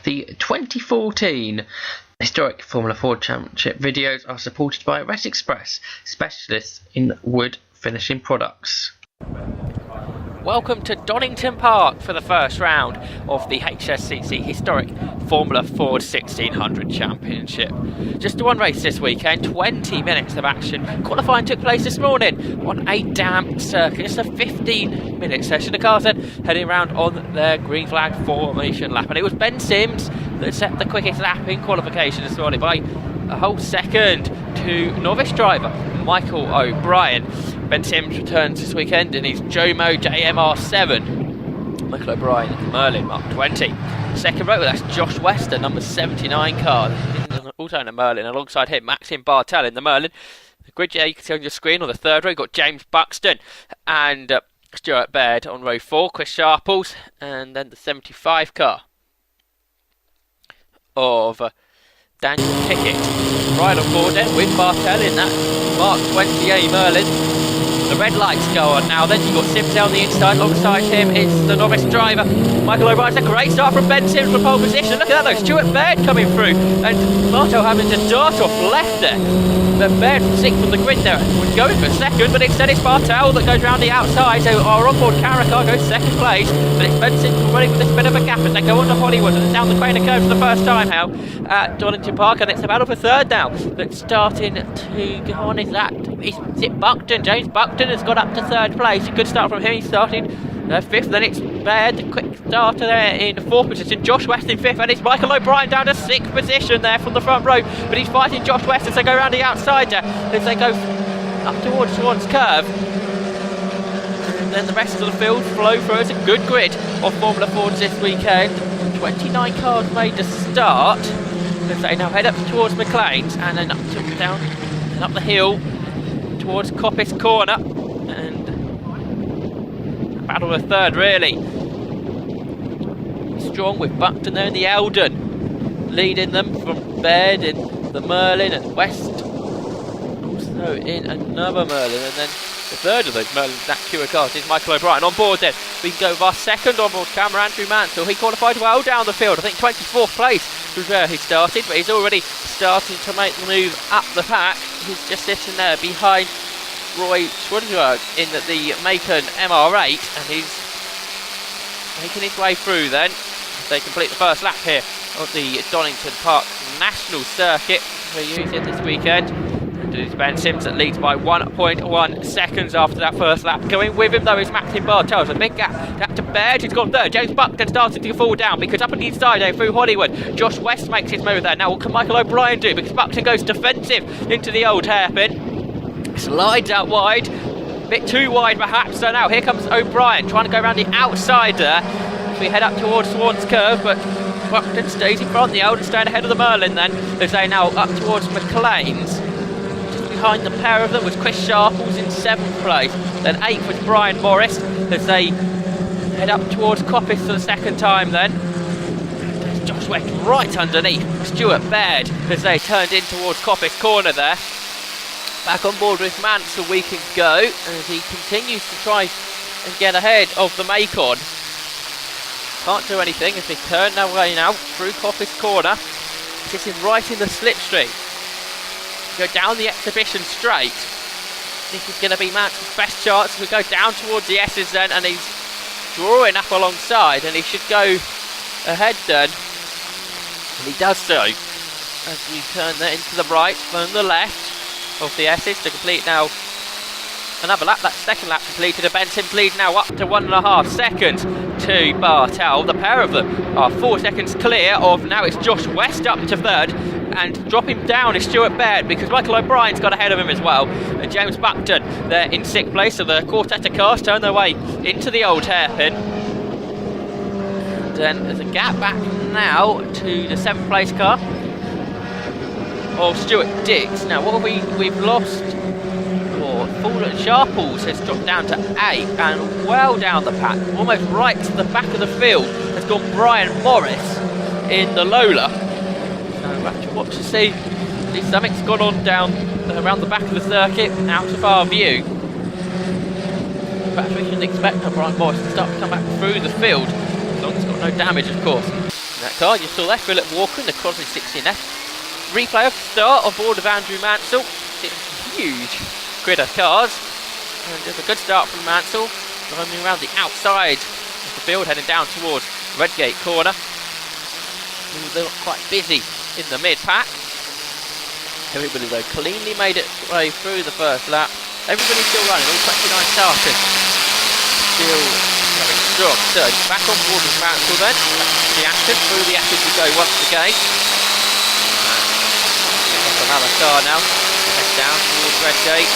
The 2014 historic Formula Ford Championship videos are supported by Res Express, specialists in wood finishing products. Welcome to Donington Park for the first round of the HSCC Historic Formula Ford 1600 Championship. Just one race this weekend, 20 minutes of action. Qualifying took place this morning on a damp circuit. It's a 15-minute session. The cars then heading around on their green flag formation lap. And it was Ben Sims that set the quickest lap in qualification this morning by a whole second to novice driver Michael O'Brien. Ben Sims returns this weekend in his Jomo JMR7. Michael O'Brien in the Merlin Mark 20. Second row, that's Josh Wester, number 79 car. Also in the Merlin, alongside him, Maxim Bartel in the Merlin. The grid, yeah, you can see on your screen on the third row, you've got James Buxton and Stuart Baird on row 4, Chris Sharples, and then the 75 car of Daniel Pickett. Right on board then with Bartel in that Mark 20A Merlin. The red lights go on now, then you've got Sims on the inside, alongside him is the novice driver Michael O'Brien. A great start from Ben Sims for pole position. Look at that though, Stuart Baird coming through, and Marto having to dart off left there. But Baird sick from the grid there, was going for second, but instead it's Bartel that goes round the outside, so our onboard camera car goes second place, but it's Ben Sims running with this bit of a gap as they go on to Hollywood and down the Craner curve for the first time now at Donington Park, and it's a battle for third now, but starting to go on his lap. Is it Buckton? James Buckton has got up to third place. A good start from him. He's starting fifth. Then it's Baird, the quick starter there in fourth position. Josh West in fifth, and it's Michael O'Brien down to sixth position there from the front row. But he's fighting Josh West as they go around the outside there, as they go up towards Swan's curve. And then the rest of the field flow through. It's a good grid of Formula Fords this weekend. 29 cars made to start. As they now head up towards McLean's and then up to down and up the hill towards Coppice Corner, and a battle of third really. Strong with Buckton there in the Eldon, leading them from Baird in the Merlin and West also in another Merlin, and then the third of those Merlins, that queue of cars, is Michael O'Brien. On board then, we can go with our second onboard camera, Andrew Mansell. He qualified well down the field, I think 24th place was where he started, but he's already starting to make the move up the pack. He's just sitting there behind Roy Schwarzenberg in the Macon MR8, and he's making his way through then. They complete the first lap here of the Donington Park National Circuit we're using this weekend. And it's Ben Sims that leads by 1.1 seconds after that first lap. Going with him though is Maxim Bartel. It's a big gap to Baird, who's gone third. James Buckton starting to fall down because up on the inside there through Hollywood, Josh West makes his move there. Now what can Michael O'Brien do? Because Buckton goes defensive into the old hairpin, slides out wide, a bit too wide perhaps. So now here comes O'Brien trying to go around the outside there as we head up towards Swan's curve, but Buckton stays in front. The Eldon staying ahead of the Merlin then as they now up towards McLean's. Behind the pair of them was Chris Sharples in 7th place, then 8th was Brian Morris as they head up towards Coppice for the second time then. There's Josh West right underneath Stuart Baird as they turned in towards Coppice Corner there. Back on board with Mansell we can go as he continues to try and get ahead of the Macon. Can't do anything as they turn their way now through Coppice Corner, sitting right in the slipstream. Go down the exhibition straight. This is going to be Mansell's best chance. We go down towards the S's then, and he's drawing up alongside, and he should go ahead then. And he does so as we turn there into the right from the left of the S's to complete now another lap. That second lap completed. Ben Sims lead now up to 1.5 seconds to Bartel. The pair of them are 4 seconds clear of now. It's Josh West up to third, and dropping down is Stuart Baird because Michael O'Brien's got ahead of him as well. And James Buckton there in 6th place. So the quartet of cars turn their way into the old hairpin. And then there's a gap back now to the 7th place car of Stuart Diggs. Now what have we've lost? Fallen Sharples has dropped down to 8, and well down the pack, almost right to the back of the field, has gone Brian Morris in the Lola. So we'll have to watch to see if something's gone on down around the back of the circuit, out of our view. Perhaps we shouldn't expect Brian Morris to start to come back through the field, as long as it's got no damage, of course. that car. You saw that Philip Walker in the Crossley 16F. Replay of the start on board of Andrew Mansell. It's a huge grid of cars. And there's a good start from Mansell. Driving around the outside of the field, heading down towards Redgate Corner. They look quite busy in the mid-pack. Everybody though cleanly made it way through the first lap. Everybody's still running, all 29 starters. Still going strong. So back on board with Mansell then. Back to the action. Through the action we go once again. Another car now. Head down towards Redgate.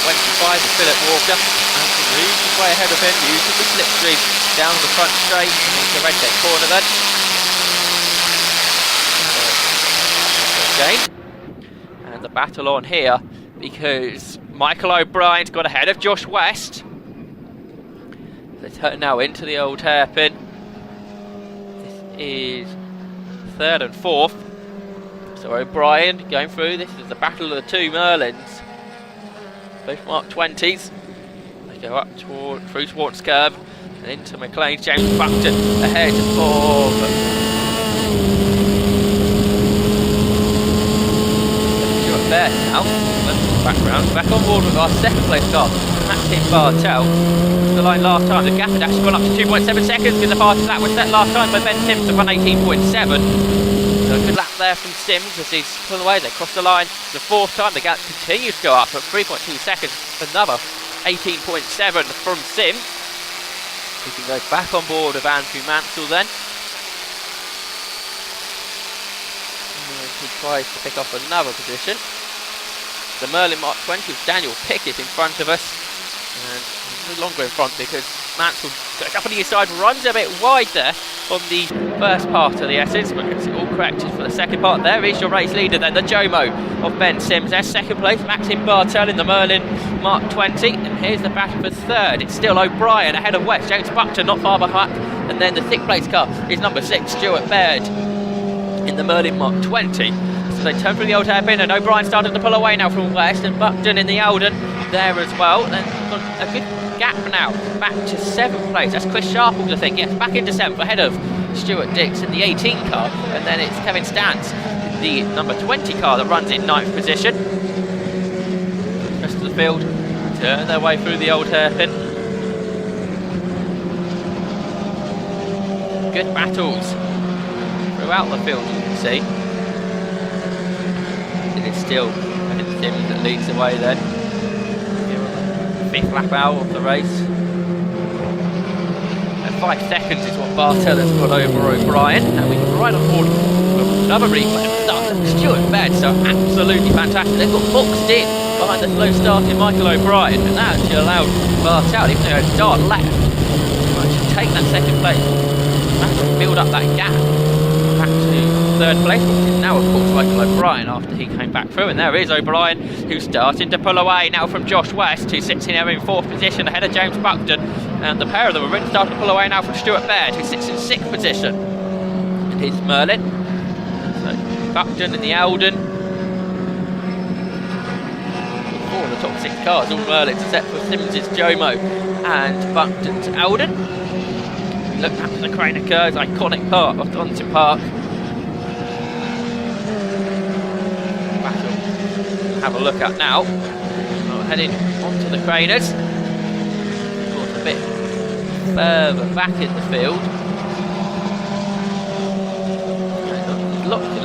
25 is Philip Walker. And moves his way ahead of him, using the slipstream down the front straight into Redgate Corner then. And the battle on here, because Michael O'Brien's got ahead of Josh West. They turn now into the old hairpin. This is third and fourth. So O'Brien going through. This is the battle of the two Merlins. Both Mark 20s. They go up toward through Swartz Curve and into McLean's James Buckton ahead of there now, background, back on board with our second place car, Maxim Bartel. The line last time, the gap had actually gone up to 2.7 seconds because the part of that was set last time by Ben Sims to run 18.7. So a good lap there from Sims as he's pulled away, they crossed the line. The fourth time, the gap continues to go up at 3.2 seconds, another 18.7 from Sims. He can go back on board of Andrew Mansell then. And he tries to pick off another position. The Merlin Mark 20 with Daniel Pickett in front of us, and a little longer in front because Mansell goes up on the inside, runs a bit wide there on the first part of the Essence, but it's all corrected for the second part. There is your race leader then, the Jomo of Ben Sims. There's second place, Maxim Bartel in the Merlin Mark 20, and here's the battle for third. It's still O'Brien ahead of West, James Buckton not far behind, and then the thick place car is number 6, Stuart Baird in the Merlin Mark 20. So they turn through the old hairpin, and O'Brien started to pull away now from West, and Buckton in the Alden there as well. Then got a good gap now, back to 7th place. That's Chris Sharples, I think. Yes, back into 7th ahead of Stuart Dix in the 18 car, and then it's Kevin Stantz, the number 20 car, that runs in 9th position. The rest of the field turn their way through the old hairpin. Good battles throughout the field, you can see. It's still Sims that leads the way then. 5th lap out of the race. And 5 seconds is what Bartel has got over O'Brien. And we can ride on board with another replay of that. Stuart Baird, so absolutely fantastic. They've got boxed in behind the slow starting Michael O'Brien, and that actually allowed Bartel, even though it's dark left, to actually take that second place and build up that gap back to 3rd place, which is now of course Michael O'Brien after he came back through. And there is O'Brien, who's starting to pull away now from Josh West, who's sits in there in 4th position ahead of James Buckton, and the pair of them are really starting to pull away now from Stuart Baird, who sits in 6th position in his Merlin. So Buckton in the Alden, 4 of the top 6 cars, all Merlins except for Sims' Jomo and Buckton's Alden. Look at the Craner Curves, iconic part of Donington Park. Have a look at now. We're heading onto the Craners. Of course, a bit further back in the field.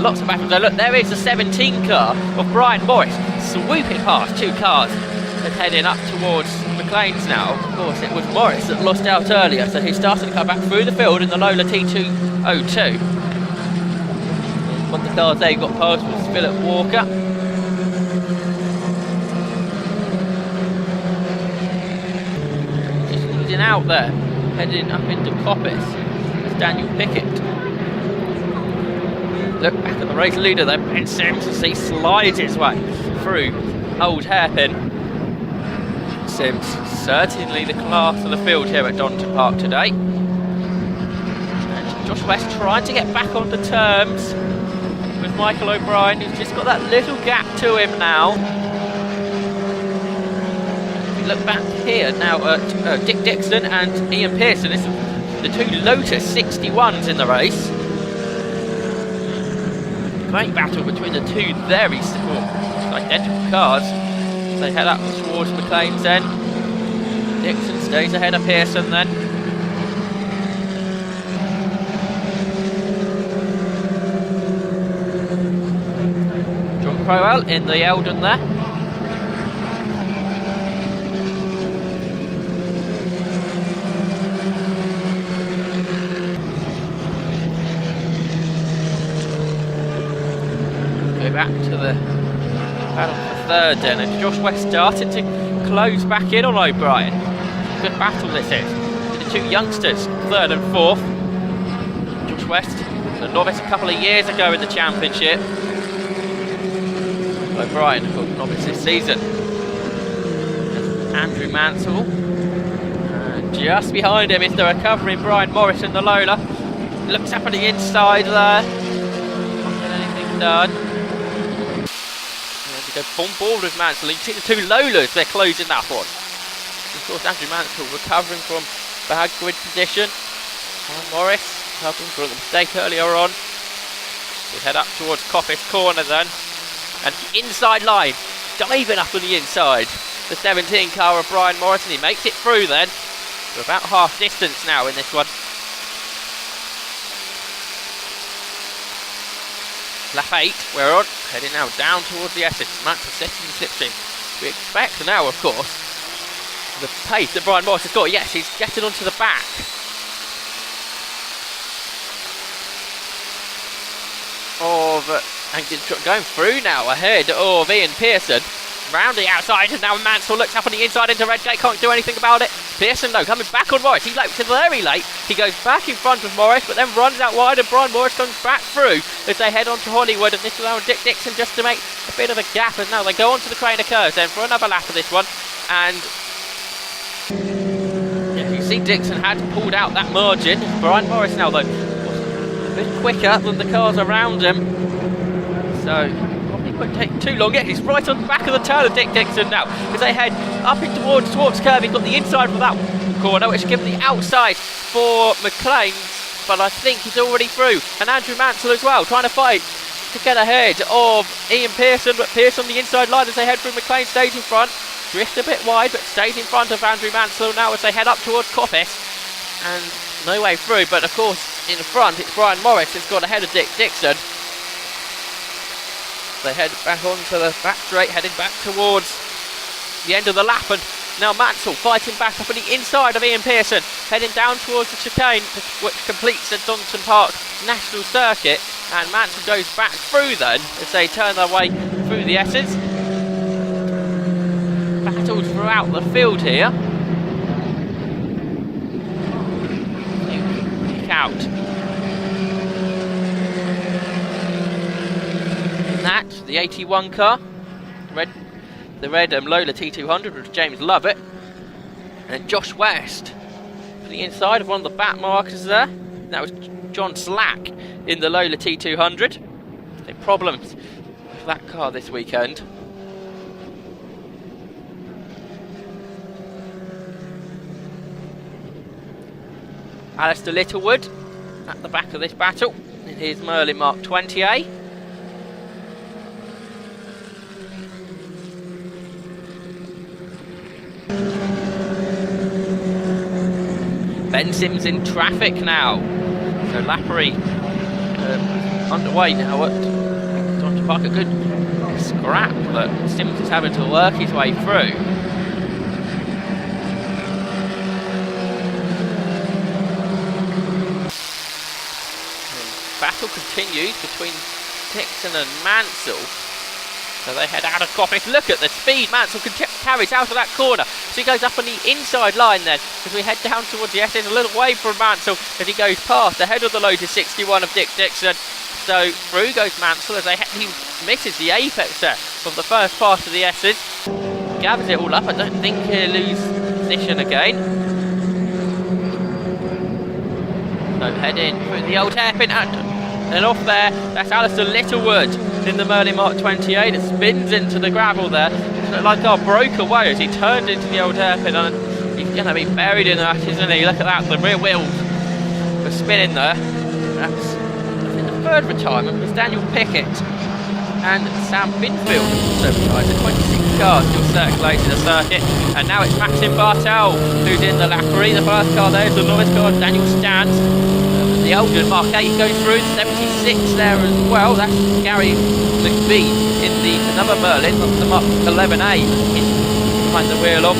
Lots of battles. Look, there is the 17 car of Brian Morris swooping past 2 cars and heading up towards McLean's now. Of course, it was Morris that lost out earlier, so he started to come back through the field in the Lola T202. One of the cars they got past was Philip Walker. Out there, heading up into Coppice, is Daniel Pickett. Look back at the race leader there, Ben Sims, as he slides his way through old hairpin. Sims certainly the class of the field here at Donington Park today. And Josh West trying to get back onto terms with Michael O'Brien, who's just got that little gap to him now. Look back here now at Dick Dixon and Ian Pearson. It's a the two Lotus 61s in the race. Great battle between the two very identical cars. They head up towards McLean's end. Dixon stays ahead of Pearson then. John Crowell in the Eldon there. Go back to the battle for third then, and Josh West started to close back in on O'Brien. Good battle this is. The two youngsters, third and fourth. Josh West, a novice a couple of years ago in the championship. O'Brien, a novice this season. Andrew Mansell. And just behind him is the recovering Brian Morris in the Lola. Looks up at the inside there. Not getting anything done. Go on board with Mansell. You can see the two Lolas, they're closing that one. Of course, Andrew Mansell recovering from bad grid position. Morris recovering from the mistake earlier on. We head up towards Coppice Corner then. And the inside line, diving up on the inside. The 17 car of Brian Morrison, he makes it through then. We're about half distance now in this one. Lap 8, we're on, heading now down towards the Essex. Mansell setting the slipstream. We expect now, of course, the pace that Brian Morris has got. Yes, he's getting onto the back. And going through now ahead of Ian Pearson. Round the outside, and now Mansell looks up on the inside into Redgate, can't do anything about it. Pearson though, coming back on Morris, he's late, very late. He goes back in front of Morris, but then runs out wide, and Brian Morris comes back through as they head on to Hollywood, and this will allow Dick Dixon just to make a bit of a gap, as now they go on to the Craner Curves then for another lap of this one. And yeah, you see Dixon had pulled out that margin. Brian Morris now though, a bit quicker than the cars around him, so won't take too long. Yeah, he's right on the back of the tail of Dick Dixon now as they head up in towards curve. He's got the inside for that corner, which gives the outside for McLean, but I think he's already through. And Andrew Mansell as well, trying to fight to get ahead of Ian Pearson, but Pearson on the inside line as they head through. McLean stays in front, drifts a bit wide, but stays in front of Andrew Mansell now as they head up towards Coppice, and no way through. But of course, in front, it's Brian Morris who's got ahead of Dick Dixon. They head back onto the back straight, heading back towards the end of the lap, and now Mansell fighting back up on the inside of Ian Pearson, heading down towards the chicane, which completes the Donington Park National Circuit, and Mansell goes back through then as they turn their way through the S's. Battles throughout the field here. Pick out. That, the 81 car, the red Lola T200 with James Lovett, and Josh West for the inside of one of the back markers there. That was John Slack in the Lola T200. No problems with that car this weekend. Alistair Littlewood at the back of this battle in his Merlin Mark 20A. Ben Sims in traffic now, so Lappery underway now at Donington Park. A good scrap, but Sims is having to work his way through. And battle continues between Dixon and Mansell. So they head out of Coppice. Look at the speed Mansell carries out of that corner. So he goes up on the inside line then as we head down towards the Essex. A little way from Mansell as he goes past ahead of the Lotus 61 of Dick Dixon. So through goes Mansell as he misses the apex there of the first part of the Essex. Gathers it all up. I don't think he'll lose position again. So heading through the old hairpin and off there. That's Alistair Littlewood in the Merlin Mark 20A that spins into the gravel there. It's like our broke away as he turned into the old hairpin, and he's going to be buried in that, isn't he? Look at that, the rear wheels spinning there. That's, I think the third retirement was Daniel Pickett and Sam Binfield also retired. So 26 cars still circulating the circuit, and now it's Maxim Bartel who's in the Lappery. The first car there is the novice car, Daniel Stans. The Eldon Mark 8 goes through, 76 there as well. That's Gary McBee in another Merlin, the Mark 11A behind the wheel of.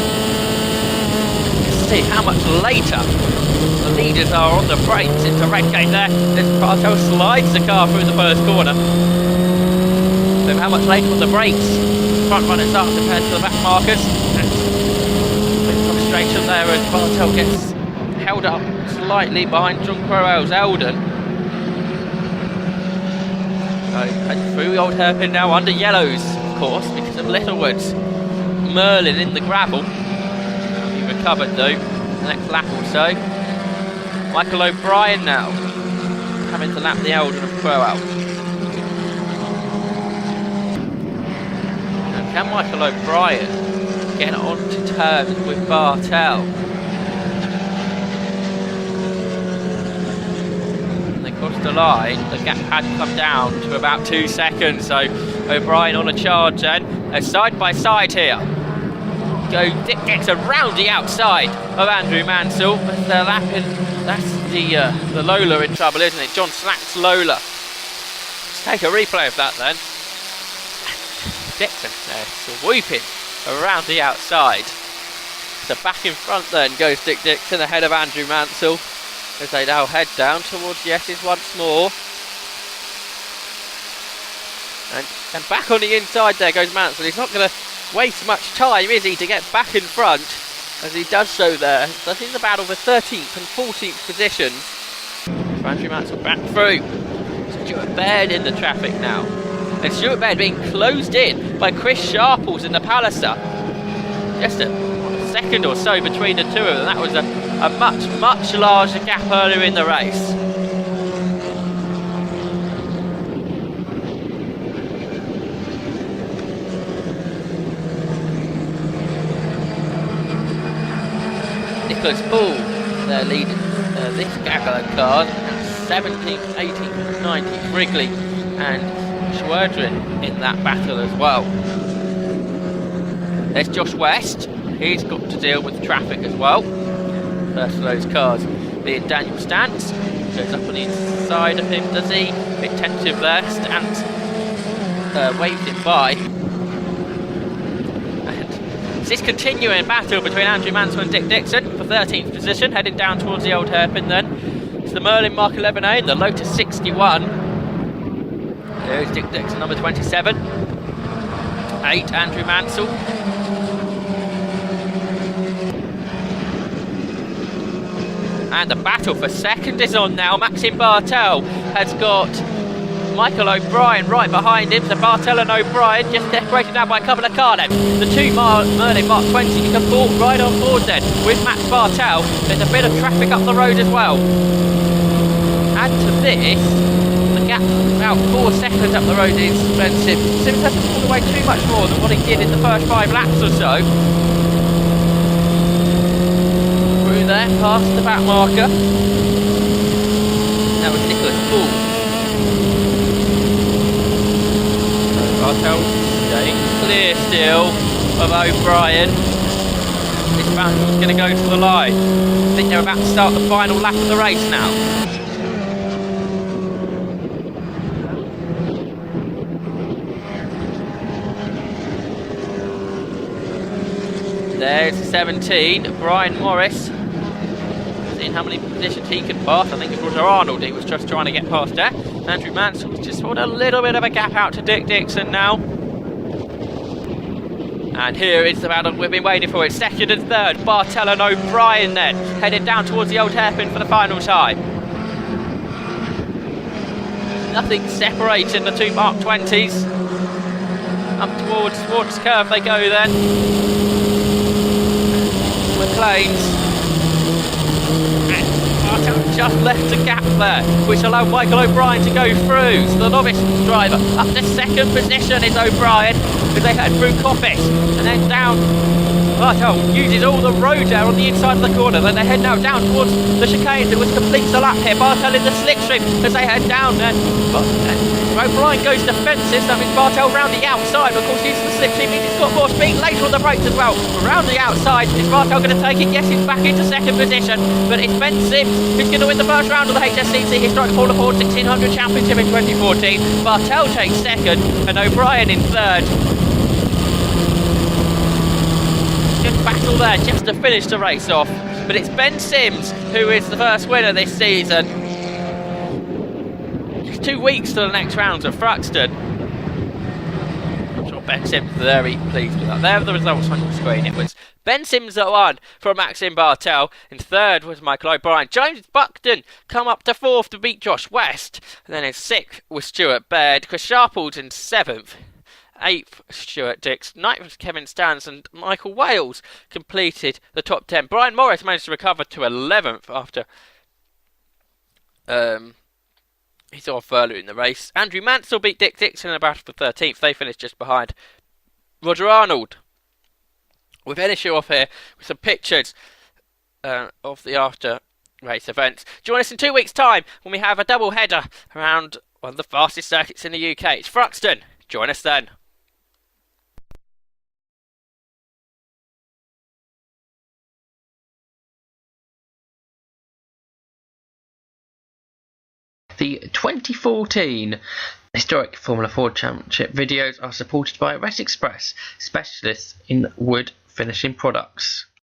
Let's see how much later the leaders are on the brakes into Redgate there. As Bartel slides the car through the first corner. So how much later on the brakes front runners are compared to the back markers. And a bit of frustration there as Bartel gets held up slightly behind John Crowell's Eldon. So head through the old hairpin now under yellows, of course, because of Littlewood's Merlin in the gravel. He recovered though, the next lap or so. Michael O'Brien now having to lap the Eldon of Crowell. Now, can Michael O'Brien get on to terms with Bartel? Across the line, the gap had come down to about 2 seconds, so O'Brien on a charge then. Side by side here. Dick gets around the outside of Andrew Mansell. They're lapping, that's the Lola in trouble, isn't it? John Slack's Lola. Let's take a replay of that then. Dixon swooping around the outside. So back in front then goes Dick Dixon ahead of Andrew Mansell, as they now head down towards the S's once more. And back on the inside there goes Mansell. He's not going to waste much time, is he, to get back in front, as he does so there. So he's in the battle for 13th and 14th positions. So Andrew Mansell back through. Stuart Baird in the traffic now. And Stuart Baird being closed in by Chris Sharples in the Palliser. Just a second or so between the two of them. That was a much larger gap earlier in the race. Nicholas Bull, their leading this gaggle of cars, 17th, 18th, 19th, Wrigley and Schwerdrin in that battle as well. There's Josh West. He's got to deal with traffic as well. First of those cars being Daniel Stantz. Goes up on the inside of him, does he? Bit tentative there. Stantz waves him by. And this continuing battle between Andrew Mansell and Dick Dixon for 13th position, heading down towards the old hairpin then. It's the Merlin Mark 11A and the Lotus 61. There's Dick Dixon, number 27. 8, Andrew Mansell. And the battle for second is on now. Maxim Bartel has got Michael O'Brien right behind him. So Bartel and O'Brien just separated now by a couple of car lengths. The two Merlin Mark 20 you can pull right on board then with Max Bartel. There's a bit of traffic up the road as well. Add to this, the gap about 4 seconds up the road is expensive. Sims hasn't pulled away too much more than what he did in the first 5 laps or so. There, past the back marker. That was Nicholas Bull. Bartel staying clear still of O'Brien. This battle's going to go to the line. I think they're about to start the final lap of the race now. There's 17, Brian Morris. Seeing how many positions he can pass. I think it was Arnold he was just trying to get past there. Andrew Mansell just put a little bit of a gap out to Dick Dixon now. And here is the battle we've been waiting for. It's second and third. Bartel and O'Brien then headed down towards the old hairpin for the final time. Nothing separating the two Mark 20s. Up towards curve they go then. McLean's. And just left a gap there, which allowed Michael O'Brien to go through. So the novice driver up to second position is O'Brien, as they head through Coppice and then down Bartel uses all the road there on the inside of the corner. Then they head now down towards the chicane. It was completes the lap here. Bartel in the slipstream as they head down. Then O'Brien goes defensive. That means Bartel round the outside. Of course, using the slipstream means it's got more speed later on the brakes as well. Around the outside, is Bartel going to take it? Yes, he's back into second position. But it's Ben Sims who's going to win the first round of the HSCC Historic Formula Ford 1600 Championship in 2014. Bartel takes second and O'Brien in third. Good battle there just to finish the race off. But it's Ben Sims who is the first winner this season. Just 2 weeks to the next round at Thruxton. I'm sure Ben Sims is very pleased with that. There are the results on your screen. It was Ben Sims that won from Maxime Bartel. In third was Michael O'Brien. James Buckton come up to fourth to beat Josh West. And then in sixth was Stuart Baird. Chris Sharples in seventh. 8th, Stuart Dix. 9th, Kevin Stans, and Michael Wales completed the top 10. Brian Morris managed to recover to 11th after he saw further in the race. Andrew Mansell beat Dick Dixon in the battle for 13th. They finished just behind Roger Arnold. We'll finish you off here with some pictures of the after race events. Join us in 2 weeks' time when we have a double header around one of the fastest circuits in the UK. It's Thruxton. Join us then. The 2014 Historic Formula Ford Championship videos are supported by Ret Express, specialists in wood finishing products.